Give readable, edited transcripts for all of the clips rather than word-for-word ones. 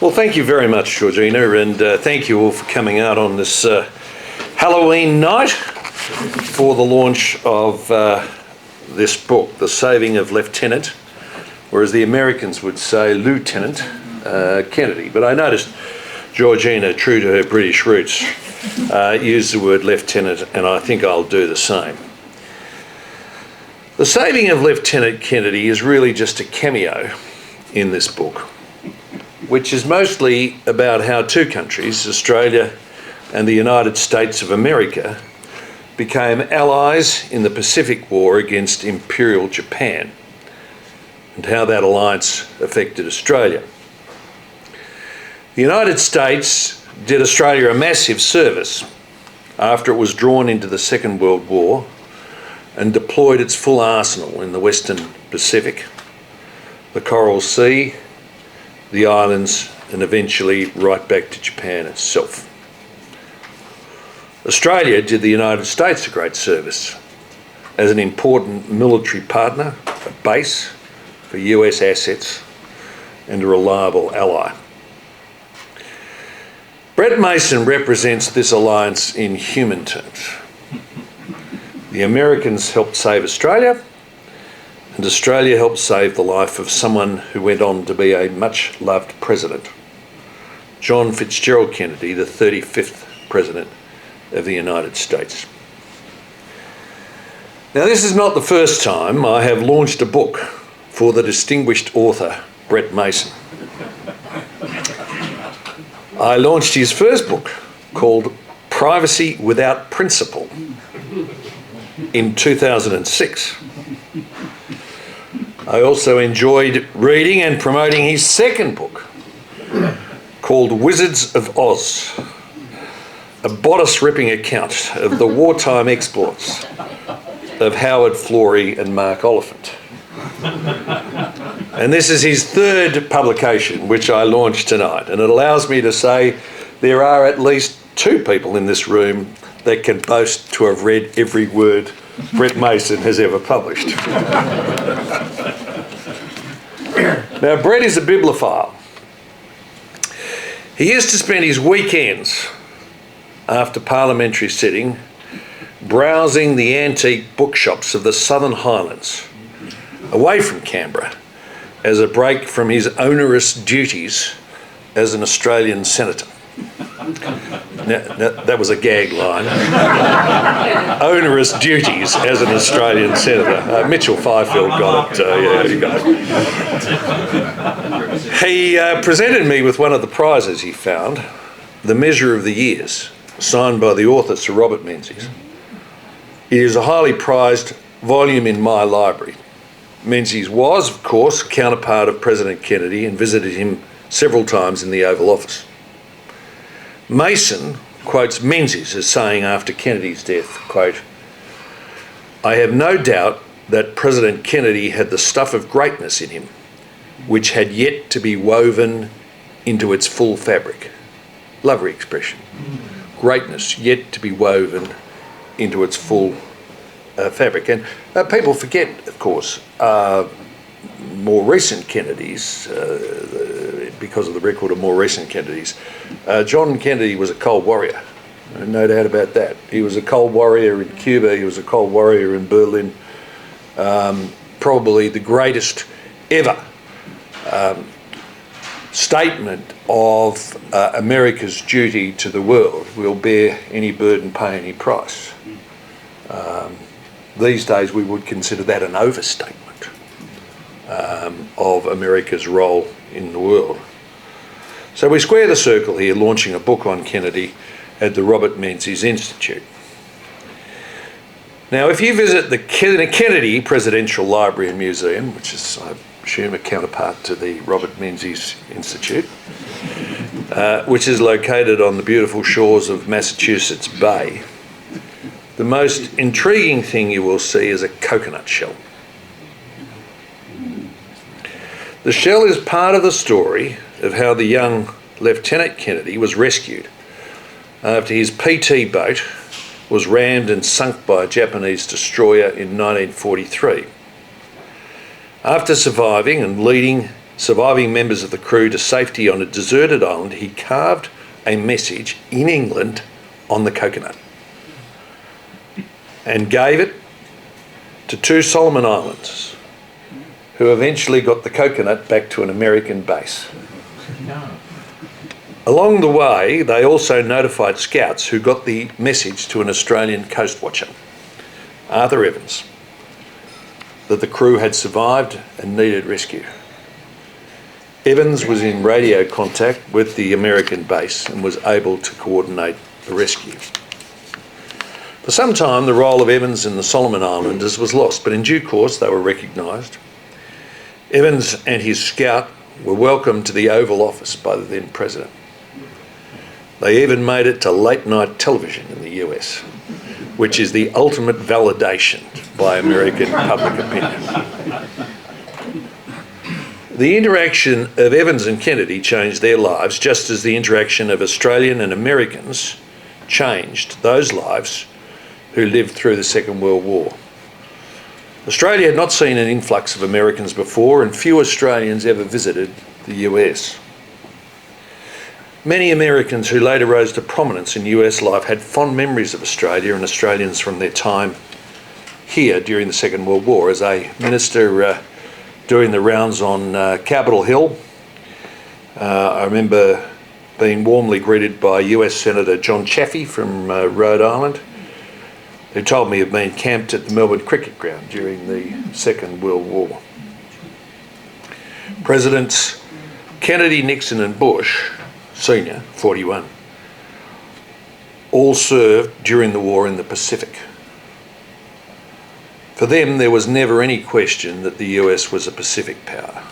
Well, thank you very much, Georgina, and thank you all for coming out on this Halloween night for the launch of this book, The Saving of Lieutenant, or as the Americans would say, Lieutenant Kennedy. But I noticed Georgina, true to her British roots, used the word lieutenant, and I think I'll do the same. The Saving of Lieutenant Kennedy is really just a cameo in this book, which is mostly about how two countries, Australia and the United States of America, became allies in the Pacific War against Imperial Japan, and how that alliance affected Australia. The United States did Australia a massive service after it was drawn into the Second World War and deployed its full arsenal in the Western Pacific, the Coral Sea, the islands, and eventually right back to Japan itself. Australia did the United States a great service as an important military partner, a base for US assets, and a reliable ally. Brett Mason represents this alliance in human terms. The Americans helped save Australia, and Australia helped save the life of someone who went on to be a much-loved president, John Fitzgerald Kennedy, the 35th President of the United States. Now, this is not the first time I have launched a book for the distinguished author, Brett Mason. I launched his first book, called Privacy Without Principle, in 2006. I also enjoyed reading and promoting his second book, called Wizards of Oz, a bodice-ripping account of the wartime exploits of Howard Florey and Mark Oliphant. And this is his third publication, which I launched tonight, and it allows me to say there are at least two people in this room that can boast to have read every word Brett Mason has ever published. Now, Brett is a bibliophile. He used to spend his weekends after parliamentary sitting browsing the antique bookshops of the Southern Highlands, away from Canberra, as a break from his onerous duties as an Australian senator. Now, that was a gag line. Onerous duties as an Australian senator. Mitchell Fifield got it. Yeah, he got it. He presented me with one of the prizes he found, The Measure of the Years, signed by the author Sir Robert Menzies. It is a highly prized volume in my library. Menzies was, of course, a counterpart of President Kennedy and visited him several times in the Oval Office. Mason quotes Menzies as saying after Kennedy's death, quote, "I have no doubt that President Kennedy had the stuff of greatness in him, which had yet to be woven into its full fabric." Lovely expression. Greatness yet to be woven into its full fabric. And people forget, of course, more recent Kennedys, because of the record of more recent Kennedys. John Kennedy was a cold warrior, no doubt about that. He was a cold warrior in Cuba, he was a cold warrior in Berlin. Probably the greatest ever statement of America's duty to the world: "We'll bear any burden, pay any price." These days we would consider that an overstatement of America's role in the world. So we square the circle here, launching a book on Kennedy at the Robert Menzies Institute. Now, if you visit the Kennedy Presidential Library and Museum, which is, I assume, a counterpart to the Robert Menzies Institute, which is located on the beautiful shores of Massachusetts Bay, the most intriguing thing you will see is a coconut shell. The shell is part of the story of how the young Lieutenant Kennedy was rescued after his PT boat was rammed and sunk by a Japanese destroyer in 1943. After surviving and leading surviving members of the crew to safety on a deserted island, he carved a message in England on the coconut and gave it to 2 Solomon Islanders, who eventually got the coconut back to an American base. Along the way, they also notified scouts who got the message to an Australian coast watcher, Arthur Evans, that the crew had survived and needed rescue. Evans was in radio contact with the American base and was able to coordinate the rescue. For some time, the role of Evans in the Solomon Islanders was lost, but in due course they were recognised. Evans and his scout were welcomed to the Oval Office by the then president. They even made it to late night television in the US, which is the ultimate validation by American public opinion. The interaction of Evans and Kennedy changed their lives, just as the interaction of Australian and Americans changed those lives who lived through the Second World War. Australia had not seen an influx of Americans before, and few Australians ever visited the US. Many Americans who later rose to prominence in US life had fond memories of Australia and Australians from their time here during the Second World War. As a minister doing the rounds on Capitol Hill, I remember being warmly greeted by US Senator John Chaffee from Rhode Island, who told me he'd been camped at the Melbourne Cricket Ground during the Second World War. Presidents Kennedy, Nixon and Bush, Senior, 41, all served during the war in the Pacific. For them, there was never any question that the US was a Pacific power.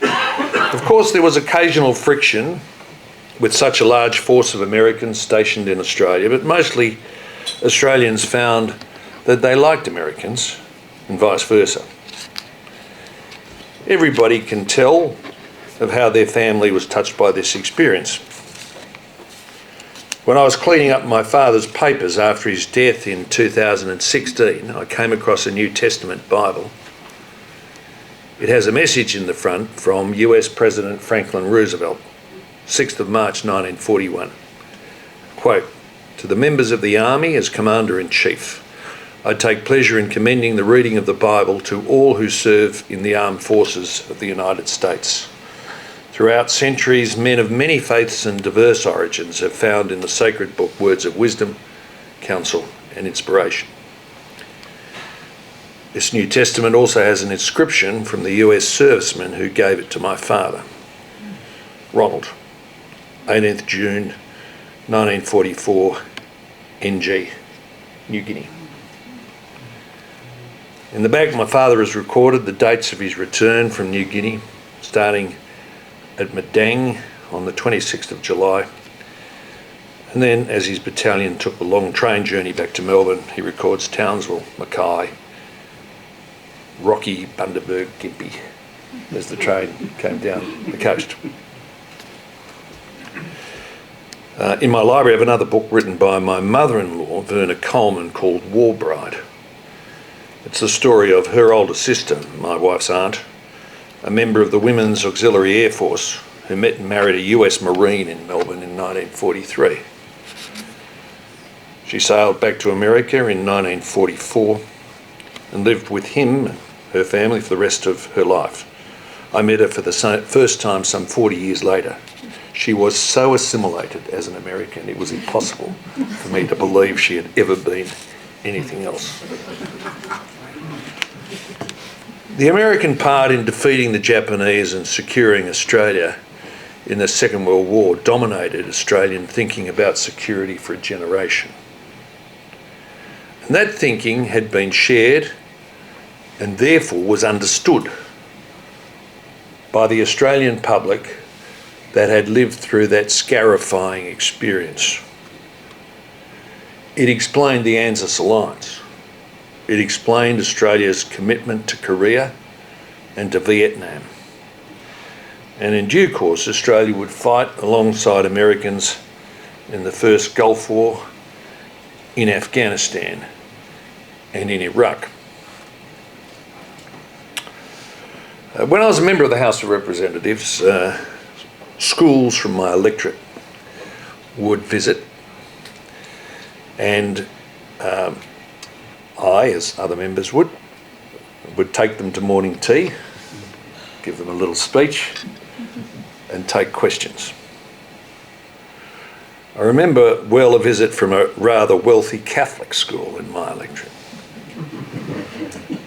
Of course, there was occasional friction with such a large force of Americans stationed in Australia, but mostly Australians found that they liked Americans and vice versa. Everybody can tell of how their family was touched by this experience. When I was cleaning up my father's papers after his death in 2016, I came across a New Testament Bible. It has a message in the front from US President Franklin Roosevelt, 6th of March 1941. Quote, "To the members of the Army as Commander-in-Chief, I take pleasure in commending the reading of the Bible to all who serve in the armed forces of the United States. Throughout centuries, men of many faiths and diverse origins have found in the sacred book words of wisdom, counsel and inspiration." This New Testament also has an inscription from the US serviceman who gave it to my father. Ronald, 18th June 1944, NG, New Guinea. In the back, my father has recorded the dates of his return from New Guinea, starting at Madang on the 26th of July. And then, as his battalion took the long train journey back to Melbourne, he records Townsville, Mackay, Rocky, Bundaberg, Gympie, as the train came down the coast. In my library, I have another book written by my mother-in-law, Verna Coleman, called War Bride. It's the story of her older sister, my wife's aunt, a member of the Women's Auxiliary Air Force, who met and married a US Marine in Melbourne in 1943. She sailed back to America in 1944 and lived with him and her family for the rest of her life. I met her for the first time some 40 years later. She was so assimilated as an American, it was impossible for me to believe she had ever been anything else. The American part in defeating the Japanese and securing Australia in the Second World War dominated Australian thinking about security for a generation. And that thinking had been shared and therefore was understood by the Australian public that had lived through that scarifying experience. It explained the ANZUS alliance. It explained Australia's commitment to Korea and to Vietnam. And in due course, Australia would fight alongside Americans in the first Gulf War, in Afghanistan, and in Iraq. When I was a member of the House of Representatives, schools from my electorate would visit, and I, as other members would take them to morning tea, give them a little speech, and take questions. I remember well a visit from a rather wealthy Catholic school in my electorate.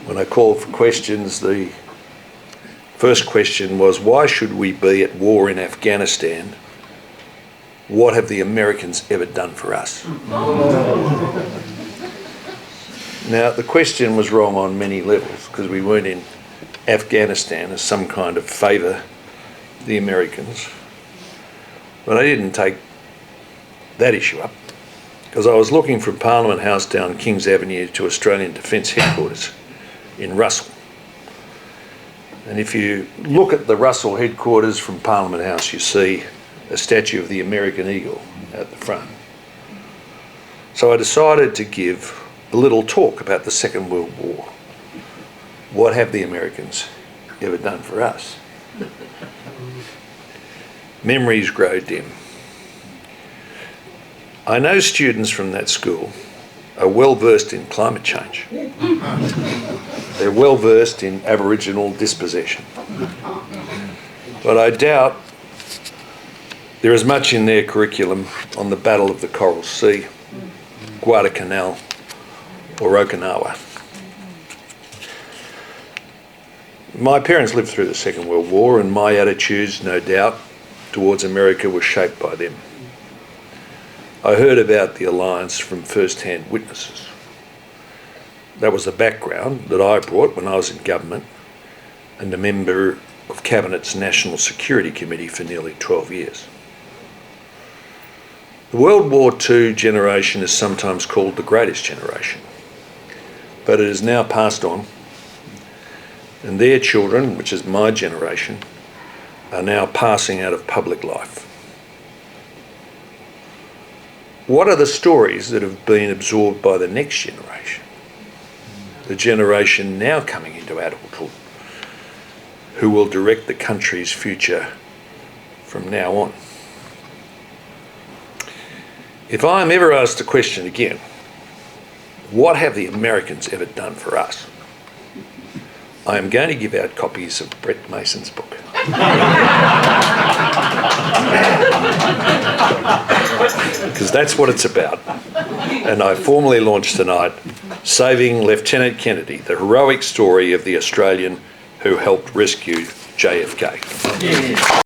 When I called for questions, the first question was, why should we be at war in Afghanistan? What have the Americans ever done for us? Now, the question was wrong on many levels, because we weren't in Afghanistan as some kind of favour the Americans. But I didn't take that issue up, because I was looking from Parliament House down Kings Avenue to Australian Defence Headquarters in Russell. And if you look at the Russell headquarters from Parliament House, you see a statue of the American eagle at the front. So I decided to give a little talk about the Second World War. What have the Americans ever done for us? Memories grow dim. I know students from that school are well versed in climate change. They're well versed in Aboriginal dispossession. But I doubt there is much in their curriculum on the Battle of the Coral Sea, Guadalcanal, or Okinawa. My parents lived through the Second World War, and my attitudes, no doubt, towards America were shaped by them. I heard about the alliance from first-hand witnesses. That was the background that I brought when I was in government and a member of Cabinet's National Security Committee for nearly 12 years. The World War II generation is sometimes called the greatest generation, but it is now passed on, and their children, which is my generation, are now passing out of public life. What are the stories that have been absorbed by the next generation? The generation now coming into adulthood, who will direct the country's future from now on. If I am ever asked the question again, what have the Americans ever done for us? I am going to give out copies of Brett Mason's book. Because that's what it's about. And I formally launched tonight, Saving Lieutenant Kennedy, the heroic story of the Australian who helped rescue JFK.